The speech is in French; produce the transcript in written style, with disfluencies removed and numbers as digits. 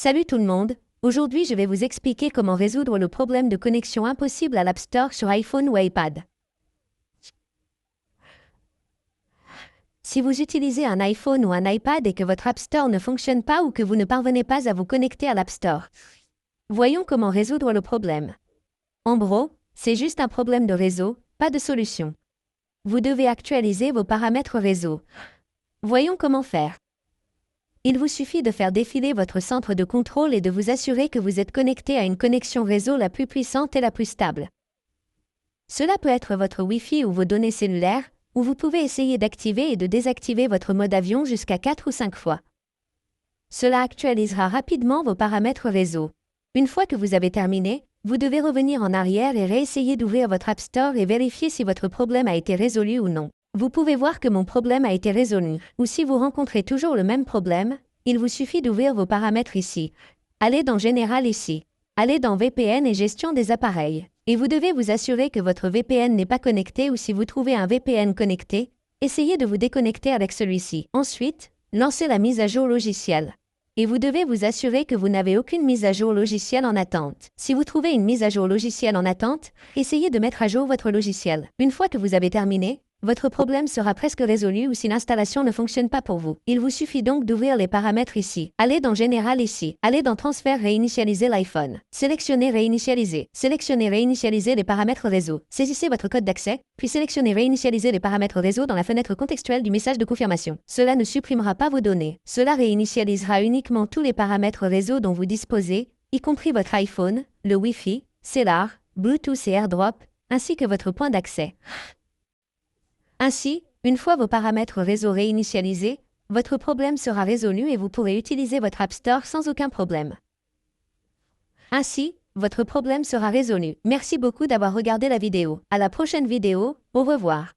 Salut tout le monde, aujourd'hui je vais vous expliquer comment résoudre le problème de connexion impossible à l'App Store sur iPhone ou iPad. Si vous utilisez un iPhone ou un iPad et que votre App Store ne fonctionne pas ou que vous ne parvenez pas à vous connecter à l'App Store, voyons comment résoudre le problème. En gros, c'est juste un problème de réseau, pas de solution. Vous devez actualiser vos paramètres réseau. Voyons comment faire. Il vous suffit de faire défiler votre centre de contrôle et de vous assurer que vous êtes connecté à une connexion réseau la plus puissante et la plus stable. Cela peut être votre Wi-Fi ou vos données cellulaires, ou vous pouvez essayer d'activer et de désactiver votre mode avion jusqu'à 4 ou 5 fois. Cela actualisera rapidement vos paramètres réseau. Une fois que vous avez terminé, vous devez revenir en arrière et réessayer d'ouvrir votre App Store et vérifier si votre problème a été résolu ou non. Vous pouvez voir que mon problème a été résolu, ou si vous rencontrez toujours le même problème, il vous suffit d'ouvrir vos paramètres ici. Allez dans Général ici. Allez dans VPN et Gestion des appareils. Et vous devez vous assurer que votre VPN n'est pas connecté ou si vous trouvez un VPN connecté, essayez de vous déconnecter avec celui-ci. Ensuite, lancez la mise à jour logicielle. Et vous devez vous assurer que vous n'avez aucune mise à jour logicielle en attente. Si vous trouvez une mise à jour logicielle en attente, essayez de mettre à jour votre logiciel. Une fois que vous avez terminé, votre problème sera presque résolu ou si l'installation ne fonctionne pas pour vous. Il vous suffit donc d'ouvrir les paramètres ici. Allez dans Général ici. Allez dans Transfert réinitialiser l'iPhone. Sélectionnez Réinitialiser. Sélectionnez Réinitialiser les paramètres réseau. Saisissez votre code d'accès, puis sélectionnez Réinitialiser les paramètres réseau dans la fenêtre contextuelle du message de confirmation. Cela ne supprimera pas vos données. Cela réinitialisera uniquement tous les paramètres réseau dont vous disposez, y compris votre iPhone, le Wi-Fi, Cellular, Bluetooth et AirDrop, ainsi que votre point d'accès. Ainsi, une fois vos paramètres réseau réinitialisés, votre problème sera résolu et vous pourrez utiliser votre App Store sans aucun problème. Ainsi, votre problème sera résolu. Merci beaucoup d'avoir regardé la vidéo. À la prochaine vidéo, au revoir.